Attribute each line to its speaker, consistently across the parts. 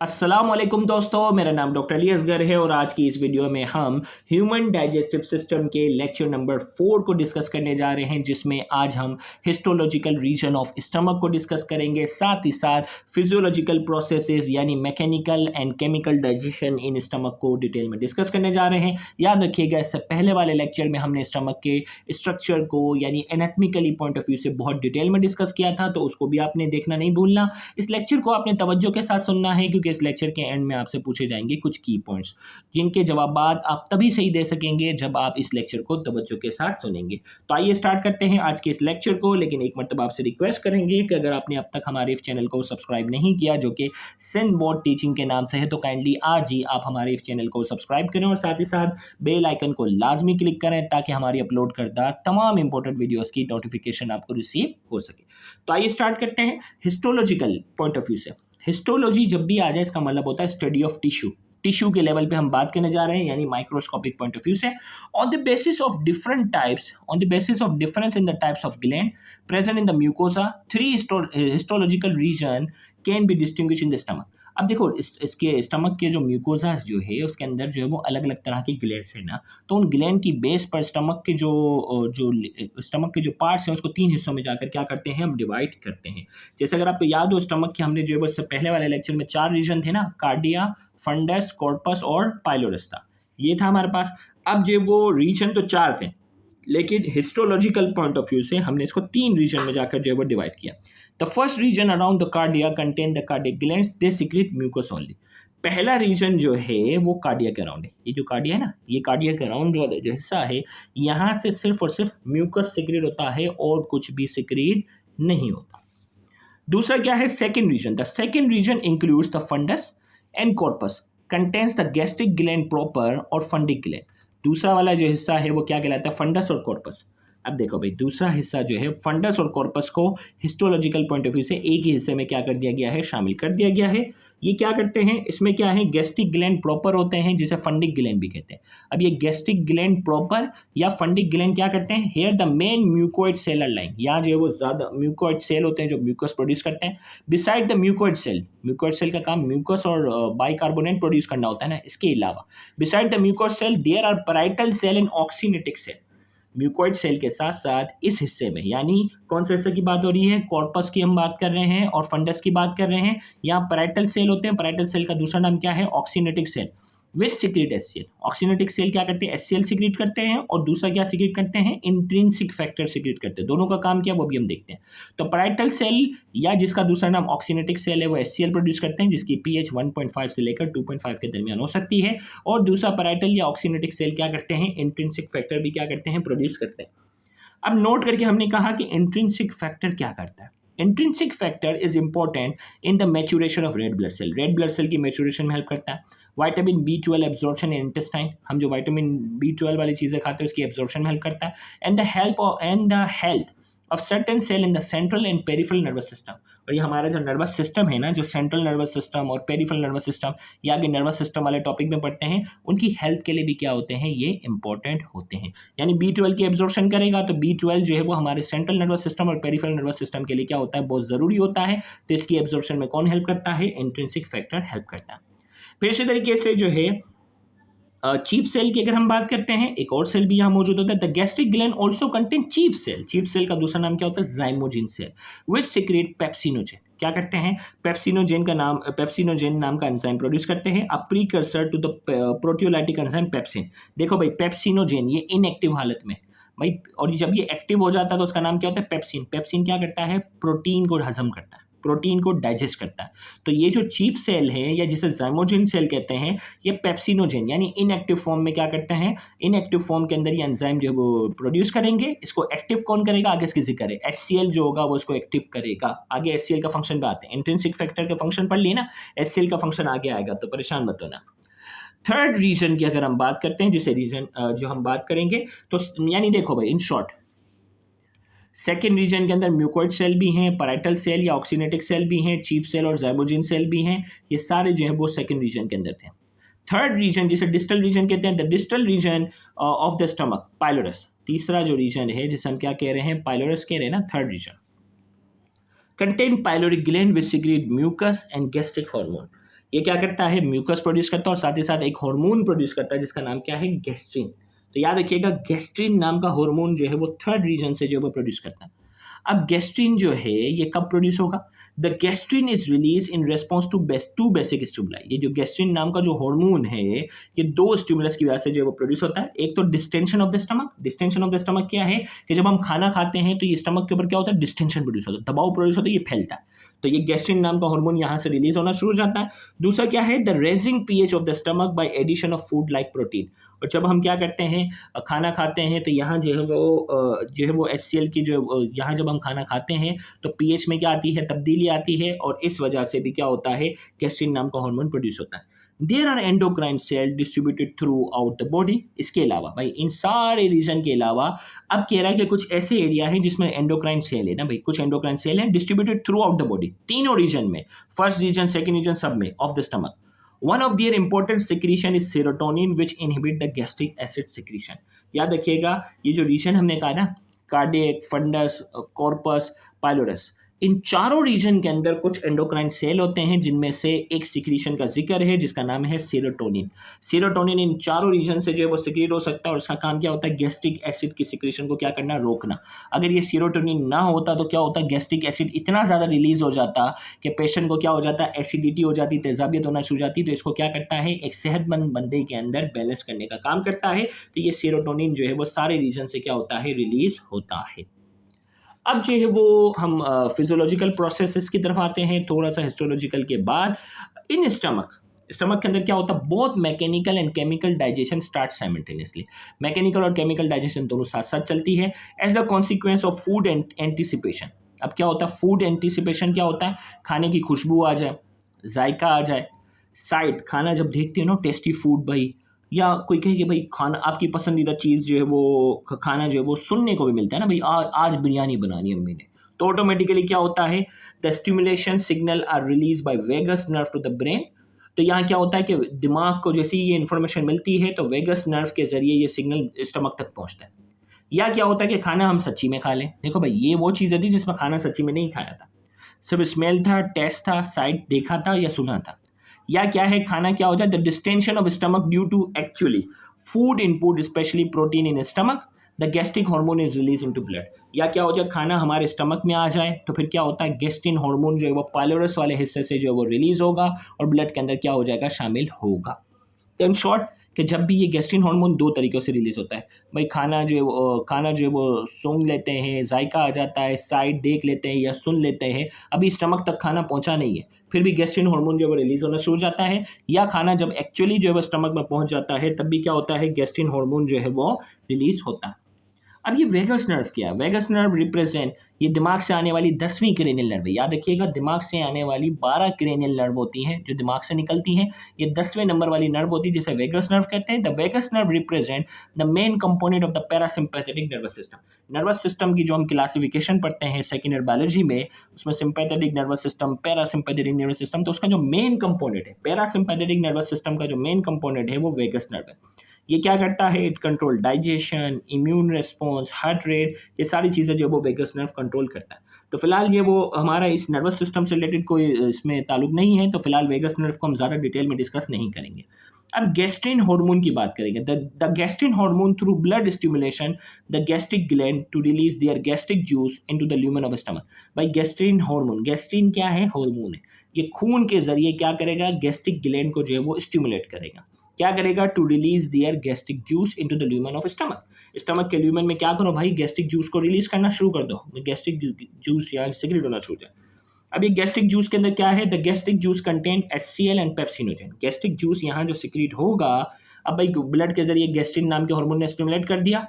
Speaker 1: अस्सलाम वालेकुम दोस्तों, मेरा नाम डॉक्टर अली असगर है और आज की इस वीडियो में हम ह्यूमन डाइजेस्टिव सिस्टम के लेक्चर नंबर 4 को डिस्कस करने जा रहे हैं, जिसमें आज हम हिस्टोलॉजिकल रीजन ऑफ स्टमक को डिस्कस करेंगे। साथ ही साथ फिजियोलॉजिकल प्रोसेसेस यानी mechanical and chemical digestion in stomach को डिटेल में डिस्कस करने जा रहे हैं। याद रखिएगा, इससे पहले वाले लेक्चर में हमने स्टमक के स्ट्रक्चर को यानी एनाटॉमिकली पॉइंट ऑफ व्यू से बहुत डिटेल में डिस्कस किया था, तो उसको भी आपने देखना नहीं भूलना। इस लेक्चर को आपने तवज्जो के साथ सुनना है, क्योंकि इस लेक्चर के एंड में आपसे पूछे जाएंगे कुछ की पॉइंट्स, जिनके जवाब आप तभी सही दे सकेंगे जब आप इस लेक्चर को तवज्जो के साथ सुनेंगे। तो आइए स्टार्ट करते हैं आज के इस लेक्चर को। लेकिन एक मरतबा आपसे रिक्वेस्ट करेंगे कि अगर आपने अब तक हमारे इस चैनल को सब्सक्राइब नहीं किया, जो कि सिंध बोर्ड टीचिंग के नाम से है, तो काइंडली आज ही आप हमारे इस चैनल को सब्सक्राइब करें और साथ ही साथ बेल आइकन को लाजमी क्लिक करें, ताकि हमारी अपलोड करदा तमाम इंपॉर्टेंट वीडियोस की नोटिफिकेशन आपको रिसीव हो सके। तो आइए स्टार्ट करते हैं हिस्टोलॉजिकल पॉइंट ऑफ व्यू से। हिस्टोलॉजी जब भी आ जाए, इसका मतलब होता है स्टडी ऑफ टिश्यू। टिश्यू के लेवल पे हम बात करने जा रहे हैं, यानी माइक्रोस्कोपिक पॉइंट ऑफ व्यू से। On the basis of different types, on the basis of difference in the types of gland present in the mucosa, three histological region can be distinguish in the stomach. अब देखो, इसके stomach के जो mucosa जो है, उसके अंदर जो है वो अलग अलग तरह के ग्लैंड्स है ना, तो उन ग्लैंड की बेस पर स्टमक के जो पार्ट्स हैं, उसको तीन हिस्सों में जाकर क्या करते हैं, हम डिवाइड करते हैं। जैसे अगर आपको याद हो, स्टमक के हमने जो है इससे पहले वाले लेक्चर में 4 रीजन थे ना, कार्डिया, फंडस, कॉर्पस और पाइलोरस था, ये था हमारे पास। अब जो वो रीजन तो 4 थे, लेकिन हिस्टोलॉजिकल पॉइंट ऑफ व्यू से हमने इसको 3 रीजन में जाकर जो है वो डिवाइड किया। The first region around the cardia contain the cardiac glands, they secrete mucus only. पहला रीजन जो है वो कार्डिया के अराउंड है। ये जो कार्डिया है ना, ये कार्डिया के अराउंड वाला जो हिस्सा है, यहाँ से सिर्फ और सिर्फ म्यूकस सिक्रेट होता है और कुछ भी सिक्रेट नहीं होता। दूसरा क्या है, second region. The second region includes the fundus and corpus, contains the gastric gland proper और फंडिक ग्लैंड। दूसरा वाला जो हिस्सा है वो क्या कहलाता है, फंडस और कॉर्पस। अब देखो भाई, दूसरा हिस्सा जो है फंडस और कॉर्पस को हिस्टोलॉजिकल पॉइंट ऑफ व्यू से एक ही हिस्से में क्या कर दिया गया है, शामिल कर दिया गया है। ये क्या करते हैं, इसमें क्या है, गैस्ट्रिक ग्लैंड प्रॉपर होते हैं, जिसे फंडिक ग्लैंड भी कहते हैं। अब ये गैस्ट्रिक ग्लैंड प्रॉपर या फंडिक ग्लैंड क्या करते हैं, here the main mucoid cellar line, यहाँ जो है वो ज्यादा म्यूकोइड सेल होते हैं जो म्यूकस प्रोड्यूस करते हैं। बिसाइड द म्यूकोइड सेल का काम म्यूकस और बाइकार्बोनेट प्रोड्यूस करना होता है ना, इसके अलावा beside the mucoid cell there are parietal cell and oxynetic cell. Mucoid cell के साथ साथ इस हिस्से में, यानी कौन से हिस्से की बात हो रही है, कॉर्पस की हम बात कर रहे हैं और फंडस की बात कर रहे हैं। यहाँ पैराइटल सेल होते हैं, पैराइटल सेल का दूसरा नाम क्या है, ऑक्सीनेटिक cell, which secrete HCL. ऑक्सीनेटिक cell क्या करते हैं, एचसीएल सिक्रेट करते हैं, और दूसरा क्या सिक्रेट करते हैं, इंट्रिंसिक फैक्टर सिक्रेट करते हैं। दोनों का काम क्या वो भी हम देखते हैं। तो पैराइटल सेल या जिसका दूसरा नाम ऑक्सीनेटिक सेल है, वो एचसीएल प्रोड्यूस करते हैं, जिसकी पीएच 1.5 से लेकर 2.5 के दरमियान हो सकती है। और दूसरा पैराइटल या ऑक्सीनेटिक सेल क्या करते हैं, इंट्रिंसिक फैक्टर भी क्या करते हैं, प्रोड्यूस करते हैं। अब नोट करके हमने कहा कि इंट्रिंसिक फैक्टर क्या करता है। Intrinsic factor is important in the maturation of red blood cell. Red blood cell की मैच्योरेशन में हेल्प करता है। Vitamin B12 absorption in intestine, हम जो विटामिन B12 वाली चीज़ें खाते हैं उसकी एब्जॉर्प्शन में हेल्प करता है। And the health of certain cell in the central and peripheral nervous system. और ये हमारा जो नर्वस सिस्टम है ना, जो सेंट्रल नर्वस सिस्टम और पेरिफेरल नर्वस सिस्टम, या आगे नर्वस सिस्टम वाले टॉपिक में पढ़ते हैं, उनकी हेल्थ के लिए भी क्या होते हैं, ये इंपॉर्टेंट होते हैं। यानी B12 की एब्जॉर्प्शन करेगा तो B12 जो है वो हमारे सेंट्रल नर्वस सिस्टम और पेरिफेरल नर्वस सिस्टम के लिए क्या होता है, बहुत ज़रूरी होता है। तो इसकी एब्जॉर्प्शन में कौन हेल्प करता है, इंट्रिंसिक फैक्टर हेल्प करता है। फिर इसी तरीके से जो है चीफ सेल की अगर हम बात करते हैं, एक और सेल भी यहाँ मौजूद होता है। The gastric gland also contain chief cell. Chief cell का दूसरा नाम क्या होता है, zymogen cell, which secrete pepsinogen. क्या करते हैं, पेप्सिनोजेन नाम का एंजाइम प्रोड्यूस करते हैं, a precursor to the proteolytic enzyme pepsin. देखो भाई, पेप्सिनोजेन ये इनएक्टिव हालत में भाई, और जब ये एक्टिव हो जाता है तो उसका नाम क्या होता है, पेप्सिन। पेप्सिन क्या करता है, प्रोटीन को हजम करता है, प्रोटीन को डाइजेस्ट करता है। तो ये जो चीफ सेल है या जिसे जाइमोजिन सेल कहते हैं, ये पेप्सिनोजेन यानी इनएक्टिव फॉर्म में क्या करते हैं, इनएक्टिव फॉर्म के अंदर ये एंजाइम जो है वो प्रोड्यूस करेंगे। इसको एक्टिव कौन करेगा, आगे इसकी जिक्र है, HCl जो होगा वो इसको एक्टिव करेगा। आगे HCl का फंक्शन पे आते हैं, इंट्रिंसिक फैक्टर के फंक्शन पढ़ लिए ना, HCl का फंक्शन आगे आएगा, तो परेशान मत होना। थर्ड रीजन की अगर हम बात करते हैं, जिसे रीजन जो हम बात करेंगे, तो यानी देखो भाई, इन शॉर्ट सेकेंड रीजन के अंदर म्यूकोइड सेल भी हैं, पैराइटल सेल या ऑक्सीनेटिक सेल भी हैं, चीफ सेल और जाइमोजिन सेल भी हैं। ये सारे जो है वो सेकेंड रीजन के अंदर थे। थर्ड रीजन जिसे डिस्टल रीजन कहते हैं, the distal region of the stomach, pylorus. तीसरा जो रीजन है जिसे हम क्या कह रहे हैं, पाइलोरस कह रहे हैं ना, third region contain pyloric gland which secrete mucus and gastric hormone. ये क्या करता है, म्यूकस प्रोड्यूस करता है और साथ ही साथ एक हार्मोन प्रोड्यूस करता है जिसका नाम क्या है, गैस्ट्रिन। तो याद रखिएगा गैस्ट्रिन नाम का हार्मोन जो है वो थर्ड रीजन से जो है वो प्रोड्यूस करता है। अब गैस्ट्रिन जो है ये कब प्रोड्यूस होगा, the gastrin is release in response to to basic stimuli. ये जो गैस्ट्रिन नाम का जो हार्मोन है ये दो स्टिमुलस की वजह से जो है वो प्रोड्यूस होता है। एक तो distension of the stomach. Distension of the stomach क्या है कि जब हम खाना खाते हैं तो ये स्टमक के ऊपर क्या होता है, डिस्टेंशन प्रोड्यूस होता है, दबाव प्रोड्यूस होता है, ये फैलता है। तो ये गैस्ट्रिन नाम का हार्मोन यहाँ से रिलीज होना शुरू हो जाता है। दूसरा क्या है, the raising pH of the stomach by addition of food like protein. और जब हम क्या करते हैं, खाना खाते हैं तो यहाँ जो है वो HCl की जो यहाँ जब हम खाना खाते हैं तो पीएच में क्या आती है, तब्दीली आती है और इस वजह से भी क्या होता है, गैस्ट्रिन नाम का हार्मोन प्रोड्यूस होता है। There are endocrine cell distributed throughout the body. इसके अलावा भाई इन सारे रीजन के अलावा अब कह रहा है कि कुछ ऐसे एरिया हैं जिसमें एंडोक्राइन सेल है ना भाई, कुछ एंडोक्राइन सेल हैं distributed throughout the body, तीनों रीजन में, फर्स्ट रीजन, सेकंड रीजन, सब में of the stomach. One of their important secretion is serotonin which inhibit the gastric acid secretion। याद रखिएगा ये जो रीजन हमने कहा ना, कार्डियक, फंडस, कॉर्पस, पाइलोरस, इन चारों रीजन के अंदर कुछ एंडोक्राइन सेल होते हैं जिनमें से एक सिक्रीशन का जिक्र है जिसका नाम है सेरोटोनिन। सेरोटोनिन इन चारों रीजन से जो है वो सिक्रीट हो सकता है और उसका काम क्या होता है, गैस्ट्रिक एसिड की सिक्रीशन को क्या करना, रोकना। अगर ये सेरोटोनिन ना होता तो क्या होता, गैस्ट्रिक एसिड इतना ज़्यादा रिलीज हो जाता कि पेशेंट को क्या हो जाता, एसिडिटी हो जाती, तेजाबियत होना शुरू हो जाती। तो इसको क्या करता है, एक सेहतमंद बंदे के अंदर बैलेंस करने का काम करता है। तो ये सेरोटोनिन जो है वो सारे रीजन से क्या होता है, रिलीज होता है। अब जो है वो हम फिजियोलॉजिकल प्रोसेसेस की तरफ आते हैं, थोड़ा सा हिस्टोलॉजिकल के बाद। इन स्टमक के अंदर क्या होता है, both mechanical and chemical digestion start simultaneously. Mechanical और केमिकल डाइजेशन दोनों साथ साथ चलती है as a consequence of food anticipation. अब क्या होता है, फूड एंटीसिपेशन क्या होता है, खाने की खुशबू आ जाए, जायका आ जाए, साइट, खाना जब देखते हो ना, टेस्टी फूड भाई, या कोई कहे कि भाई खाना आपकी पसंदीदा चीज़ जो है वो खाना जो है वो सुनने को भी मिलता है ना भाई, आज बिरयानी बनानी अम्मी ने, तो ऑटोमेटिकली क्या होता है, the stimulation signal are release by vagus nerve to the brain. तो यहाँ क्या होता है कि दिमाग को जैसे ये इन्फॉर्मेशन मिलती है तो वेगस नर्व के जरिए ये सिग्नल स्टमक तक पहुँचता है। या क्या होता है कि खाना हम सच्ची में खा लें। देखो भाई ये वो चीज़ें थी जिसमें खाना सच्ची में नहीं खाया था, सिर्फ स्मेल था, टेस्ट था, साइट देखा था या सुना था। या क्या है, खाना क्या हो जाए, the distension of stomach due to actually food input specially protein in stomach, the gastric hormone is release into blood. या क्या हो जाए, खाना हमारे स्टमक में आ जाए तो फिर क्या होता है, गैस्ट्रिन हार्मोन जो है वो पाइलोरस वाले हिस्से से जो है वो रिलीज होगा और ब्लड के अंदर क्या हो जाएगा, शामिल होगा। तो इन शॉर्ट कि जब भी ये गैस्ट्रिन हार्मोन दो तरीक़ों से रिलीज़ होता है भाई, खाना जो है वो सूंघ लेते हैं, जायका आ जाता है, साइड देख लेते हैं या सुन लेते हैं, अभी स्टमक तक खाना पहुंचा नहीं है, फिर भी गैस्ट्रिन हार्मोन जो है वो रिलीज़ होना शुरू हो जाता है। या खाना जब एक्चुअली जो है वो स्टमक में पहुंच जाता है तब भी क्या होता है, गैस्ट्रिन हार्मोन जो है वो रिलीज़ होता है। अब ये वेगस नर्व क्या है, वेगस नर्व रिप्रेजेंट ये दिमाग से आने वाली 10वीं क्रेनियल नर्व है। याद रखिएगा दिमाग से आने वाली 12 क्रेनियल नर्व होती हैं जो दिमाग से निकलती हैं, ये 10वें नंबर वाली नर्व होती है जिसे वेगस नर्व कहते हैं। The vagus nerve represent the main component of the parasympathetic nervous system. Nervous system की जो हम क्लासिफिकेशन पढ़ते हैं सेकेंड ईयर बायोलॉजी में, उसमें sympathetic nervous system, parasympathetic nervous system, तो उसका जो मेन कंपोनेंट है, पैरासिम्पैथेटिक नर्वस सिस्टम का जो मेन कंपोनेंट है वो वेगस नर्व है। ये क्या करता है, it control digestion, immune response, heart rate, ये सारी चीज़ें जो वो वेगस नर्व कंट्रोल करता है। तो फिलहाल ये वो हमारा इस नर्वस सिस्टम से रिलेटेड कोई इसमें ताल्लुक नहीं है, तो फिलहाल वेगस नर्व को हम ज़्यादा डिटेल में डिस्कस नहीं करेंगे। अब गैस्ट्रिन हार्मोन की बात करेंगे। The gastrin hormone through blood stimulation the gastric gland to release their gastric juice into the lumen of stomach. भाई गैस्ट्रिन हार्मोन, गैस्ट्रिन क्या है, हार्मोन है, ये खून के जरिए क्या करेगा, गैस्ट्रिक ग्लैंड को जो है वो स्टिमुलेट करेगा। क्या करेगा, to release their gastric juice into the lumen of stomach. Stomach के ल्यूमेन में क्या करो भाई, गैस्ट्रिक जूस को रिलीज करना शुरू कर दो, गैस्ट्रिक जूस यहाँ सिक्रेट होना शुरू हो जाए। अब ये गैस्ट्रिक जूस के अंदर क्या है, the gastric juice contain HCl and pepsinogen. Gastric juice यहाँ जो सिक्रेट होगा, अब भाई ब्लड के जरिए गैस्ट्रिन नाम के हार्मोन ने स्टिमुलेट कर दिया।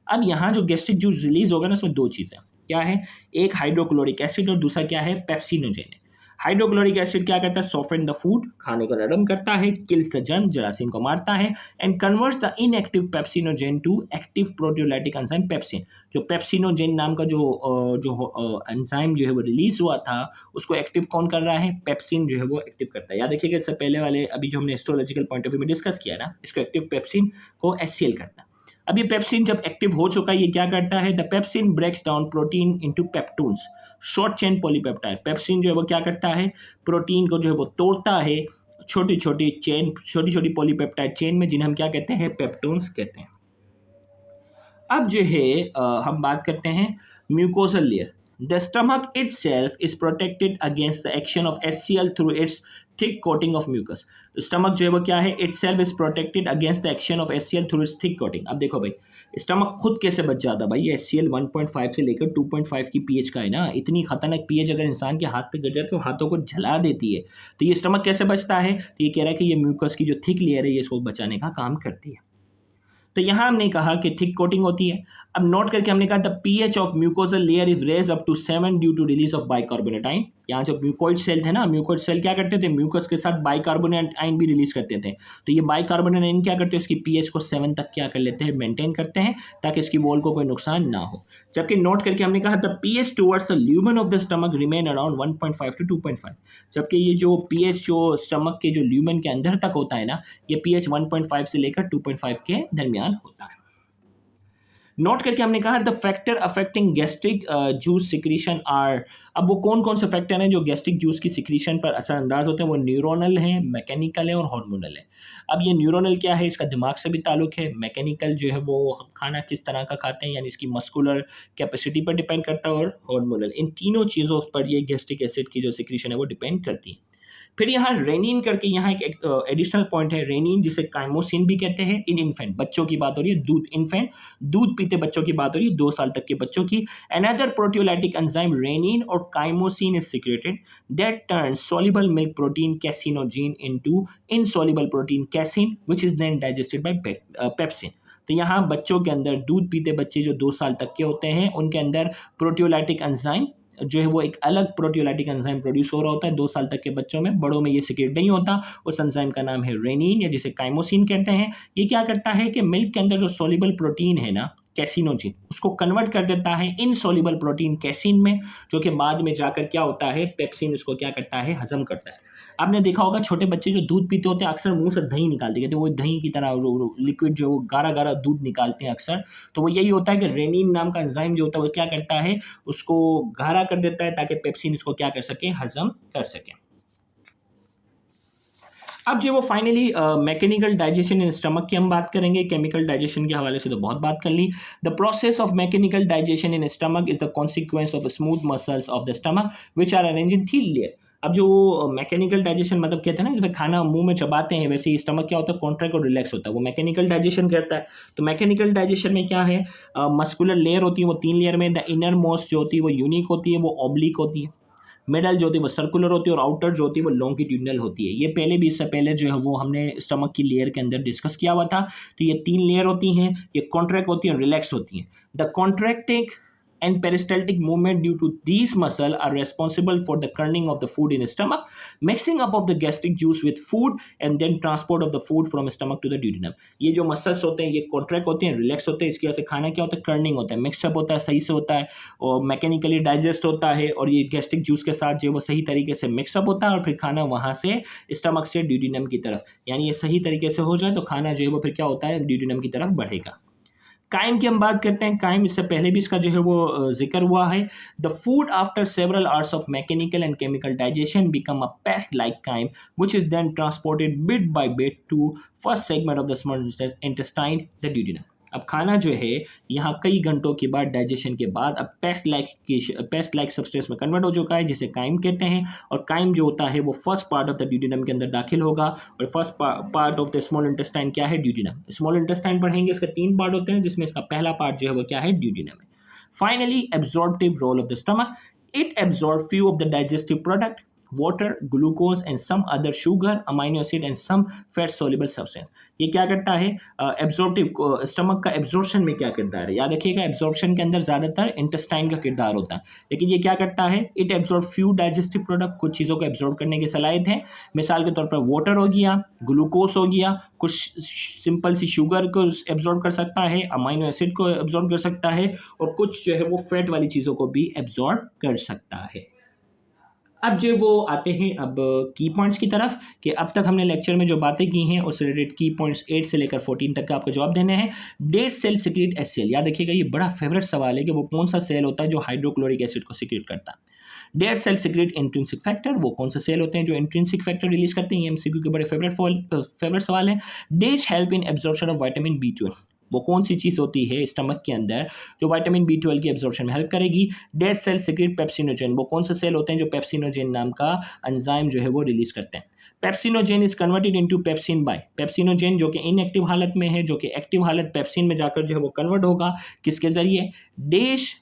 Speaker 1: अब यहाँ जो गैस्ट्रिक जूस रिलीज होगा ना, उसमें दो चीज़ें क्या है, एक हाइड्रोक्लोरिक एसिड और दूसरा क्या है, पेप्सिनोजेन है। हाइड्रोक्लोरिक एसिड क्या करता है, सॉफ्टन द फूड, खाने को नरम करता है, किल्स द जर्म, जरासीम को मारता है, and converts the inactive pepsinogen to active proteolytic enzyme pepsin. जो पेप्सिनोजेन नाम का जो एंजाइम जो है वो रिलीज हुआ था, उसको एक्टिव कौन कर रहा है, पेप्सिन जो है वो एक्टिव करता है। याद रखिएगा इससे पहले वाले अभी जो हमने हिस्टोलॉजिकल पॉइंट ऑफ व्यू में डिस्कस किया ना, इसको एक्टिव पेप्सिन को HCl करता है। अब ये पेप्सिन जब एक्टिव हो चुका है, ये क्या करता है, the pepsin breaks down protein into peptones, short chain polypeptide. Pepsin जो है वो क्या करता है, प्रोटीन को जो है वो तोड़ता है छोटी छोटी चेन, छोटी छोटी पॉलीपेप्टाइड चेन में, जिन्हें हम क्या कहते हैं, पेप्टोन्स कहते हैं। अब जो है हम बात करते हैं mucosal layer. The stomach itself is protected against the action of HCl through its thick coating of mucus। Stomach जो है वो क्या है, itself is protected against the action of HCl through its thick coating। अब देखो भाई, stomach खुद कैसे बच जाता है भाई, ये HCl 1.5 से लेकर 2.5 की पीएच का है ना, इतनी खतरनाक पीएच अगर इंसान के हाथ पे गिर जाए तो हाथों को जला देती है। तो ये स्टमक कैसे बचता है, तो ये कह रहा है कि ये म्यूकस की जो थिक लेयर है ये इसको बचाने का काम करती है। तो यहाँ हमने कहा कि थिक कोटिंग होती है। अब नोट करके हमने कहा the pH of mucosal layer is raise up to 7 due to release of bicarbonate ion. यहाँ जो म्यूकोइड सेल थे ना, म्यूकोइड सेल क्या करते थे, म्यूकस के साथ बाइकार्बोनेट आयन भी रिलीज करते थे। तो ये बाइकार्बोनेट आयन क्या करते हैं, उसकी पीएच को 7 तक क्या कर लेते हैं, मेंटेन करते हैं, ताकि इसकी वॉल को कोई नुकसान ना हो। जबकि नोट करके हमने कहा the pH towards the lumen of the stomach remain around 1.5 to 2.5। जबकि ये जो पीएच जो स्टमक के जो ल्यूमेन के अंदर तक होता है ना, ये पीएच 1.5 से लेकर 2.5 के दरमियान होता है। नोट करके हमने कहा the factor affecting gastric juice secretion are. अब वो कौन कौन से फैक्टर हैं जो गैस्ट्रिक जूस की सिक्रीशन पर असरअंदाज होते हैं, वो न्यूरोनल हैं, मैकेनिकल है और हार्मोनल है। अब ये न्यूरोनल क्या है, इसका दिमाग से भी ताल्लुक है। मैकेनिकल जो है वो खाना किस तरह का खाते हैं, यानी इसकी मस्कुलर कैपेसिटी पर डिपेंड करता है, और हार्मोनल, इन तीनों चीज़ों पर ये गैस्ट्रिक एसिड की जो सिक्रीशन है वो डिपेंड करती है। फिर यहाँ रेनिन करके यहाँ एक एडिशनल पॉइंट है, रेनिन जिसे काइमोसिन भी कहते हैं इन इन्फेंट, बच्चों की बात हो रही है, दूध इन्फेंट दूध पीते बच्चों की बात हो रही है, 2 साल तक के बच्चों की। अनदर प्रोटियोलाइटिक एंजाइम रेनिन और chymosin is secreted that turns soluble milk protein caseinogen into insoluble protein casein which is then digested by pepsin. तो यहाँ बच्चों के अंदर, दूध पीते बच्चे जो 2 साल तक के होते हैं, उनके अंदर प्रोटियोलाइटिक एंजाइम जो है वो एक अलग प्रोटियोलाइटिक एंजाइम प्रोड्यूस हो रहा होता है 2 साल तक के बच्चों में। बड़ों में ये सिक्रेट नहीं होता। उस एंजाइम का नाम है रेनिन, या जिसे काइमोसिन कहते हैं। ये क्या करता है कि मिल्क के अंदर जो सॉल्युबल प्रोटीन है ना, कैसिनोजिन, उसको कन्वर्ट कर देता है इनसॉल्युबल प्रोटीन कैसिन में, जो कि बाद में जाकर क्या होता है, पेप्सिन उसको क्या करता है, हजम करता है। आपने देखा होगा छोटे बच्चे जो दूध पीते होते हैं अक्सर मुंह से दही निकालते कहते हैं, वो दही की तरह लिक्विड जो गाढ़ा गाढ़ा दूध निकालते हैं अक्सर। तो वो यही होता है कि रेनिन नाम का एंजाइम जो होता है वो क्या करता है, उसको गाढ़ा कर देता है ताकि पेप्सिन इसको क्या कर सके, हजम कर सके। अब जो वो finally mechanical digestion in stomach की हम बात करेंगे। केमिकल डाइजेशन के हवाले से तो बहुत बात कर ली। The process of mechanical digestion in stomach is the consequence of smooth muscles of the stomach which are arrange in thin layer. अब जो मैकेनिकल डाइजेशन मतलब कहते हैं ना, जैसे खाना मुंह में चबाते हैं, वैसे ही स्टमक क्या होता है, कॉन्ट्रैक्ट और रिलैक्स होता है, वो मैकेनिकल डाइजेशन करता है। तो मैकेनिकल डाइजेशन में क्या है, मस्कुलर लेयर होती है वो 3 लेयर में। द इनर मोस्ट जो होती है वो यूनिक होती है, वो ऑब्लिक होती है। मिडल जो होती है वो सर्कुलर होती है, और आउटर जो होती है वो लॉन्गिट्यूडनल होती है। ये पहले भी, इससे पहले जो है वो हमने स्टमक की लेयर के अंदर डिस्कस किया हुआ था। तो ये 3 लेयर होती हैं, ये कॉन्ट्रैक्ट होती है और रिलैक्स होती हैं। The contracting and peristaltic movement due to these muscles are responsible for the churning of the food in the stomach, mixing up of the gastric juice with food and then transport of the food from stomach to the duodenum। ये जो muscles होते हैं ये contract होते हैं, relax होते हैं, इसकी वजह से खाना क्या होता है, कर्निंग होता है, मिक्सअप होता है, सही से होता है, और मैकेनिकली डाइजेस्ट होता है, और ये गैस्ट्रिक जूस के साथ जो है वो सही तरीके से मिक्सअप होता है, और फिर खाना वहाँ से स्टमक से ड्यूडेनम की तरफ, यानी ये सही तरीके से हो जाए तो खाना जो है वो फिर क्या होता है, ड्यूडेनम की तरफ बढ़ेगा। काइम की हम बात करते हैं। काइम, इससे पहले भी इसका जो है वो जिक्र हुआ है। The food after several hours of mechanical and chemical digestion become a paste like chyme which is then transported bit by bit to first segment of the small intestine, the duodenum. अब खाना जो है यहाँ कई घंटों के बाद digestion के बाद अब पेस्ट लाइक सब्सटेंस में कन्वर्ट हो चुका है, जिसे काइम कहते हैं। और काइम जो होता है वो first part of the duodenum के अंदर दाखिल होगा, और first part of the small intestine क्या है, ड्यूडेनम। स्मॉल इंटेस्टाइन पढ़ेंगे, इसके 3 पार्ट होते हैं, जिसमें इसका पहला पार्ट जो है वो क्या है, ड्यूडेनम है। Finally absorptive role of the stomach, it absorb few of the digestive product, water, glucose and some other sugar, amino acid and some fat soluble substance। ये क्या करता है, एब्जॉर्प्टिव स्टमक का एब्जॉर्प्शन में क्या किरदार है, याद रखिएगा एब्जॉर्प्शन के अंदर ज़्यादातर इंटेस्टाइन का किरदार होता है, लेकिन ये क्या करता है, it absorb few digestive product, कुछ चीज़ों को एब्जॉर्ब करने की सलाहियत है। मिसाल के तौर पर वाटर हो गया, ग्लूकोज हो गया, कुछ सिंपल सी शुगर को एब्जॉर्ब कर सकता है, अमाइनो एसिड को एब्जॉर्ब कर सकता है, और कुछ जो है वो फैट वाली चीज़ों को भी एब्जॉर्ब कर सकता है। अब जो वो आते हैं अब की पॉइंट्स की तरफ, कि अब तक हमने लेक्चर में जो बातें की हैं उससे रिलेटेड की पॉइंट्स 8 से लेकर 14 तक का आपको जवाब देने हैं। डेड सेल सिक्रीट HCl, याद रखिएगा ये बड़ा फेवरेट सवाल है कि वो कौन सा सेल होता है जो हाइड्रोक्लोरिक एसिड को सिक्रीट करता है। Their cell secrete intrinsic factor, वो कौन से सेल होते हैं जो इंट्रिंसिक फैक्टर रिलीज करते हैं, ये एमसीक्यू के बड़े फेवरेट सवाल है। Dash help in absorption of vitamin B12, वो कौन सी चीज़ होती है स्टमक के अंदर जो विटामिन B12 की एब्जॉर्प्शन में हेल्प करेगी। डेयर सेल सीक्रेट पेप्सिनोजेन, वो कौन से सेल होते हैं जो पेप्सिनोजेन नाम का एंजाइम जो है वो रिलीज करते हैं। Pepsinogen is converted into pepsin by, pepsinogen जो कि इनएक्टिव हालत में है, जो कि एक्टिव हालत पेप्सिन में जाकर जो है वो कन्वर्ट होगा, किसके जरिए, dash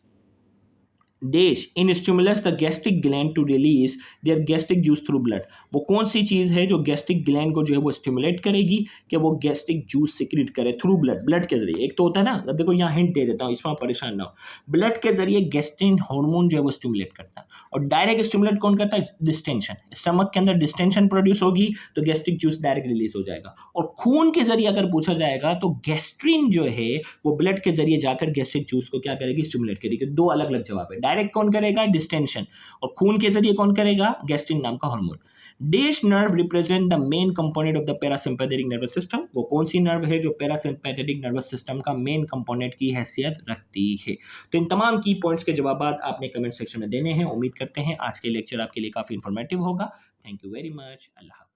Speaker 1: in stimulus the gastric gland to release their gastric juice through blood, वो कौन सी चीज़ है जो गैस्ट्रिक ग्लैंड को जो है वो स्टिमुलेट करेगी कि वो गैस्ट्रिक जूस सिक्रीट करे थ्रू ब्लड के जरिए। एक तो होता है ना, अब देखो यहाँ हिंट दे देता हूँ, इसमें परेशान ना हो, ब्लड के जरिए गैस्ट्रिन हार्मोन जो है वो स्टिमुलेट करता है, और डायरेक्ट स्टिमुलेट कौन करता है, डिस्टेंशन, स्टमक के अंदर डिस्टेंशन प्रोड्यूस होगी तो गैस्ट्रिक जूस डायरेक्ट रिलीज हो जाएगा। और खून के जरिए अगर पूछा जाएगा तो गैस्ट्रिन जो है वो ब्लड के जरिए जाकर गैस्ट्रिक जूस को क्या करेगी, स्टिमुलेट करेगी। दो अलग अलग जवाब है, डायरेक्ट कौन करेगा, डिस्टेंशन, और खून के जरिए कौन करेगा, गैस्ट्रिन नाम का hormone. Dash nerve represent the main component of the parasympathetic nervous system, वो कौन सी नर्व है जो पैरासिम्पैथेटिक नर्वस सिस्टम का मेन कंपोनेंट की हैसियत रखती है। तो इन तमाम की पॉइंट्स के जवाब आपने कमेंट सेक्शन में देने हैं। उम्मीद करते हैं आज के लेक्चर आपके लिए काफी इंफॉर्मेटिव होगा। Thank you very much. Allah.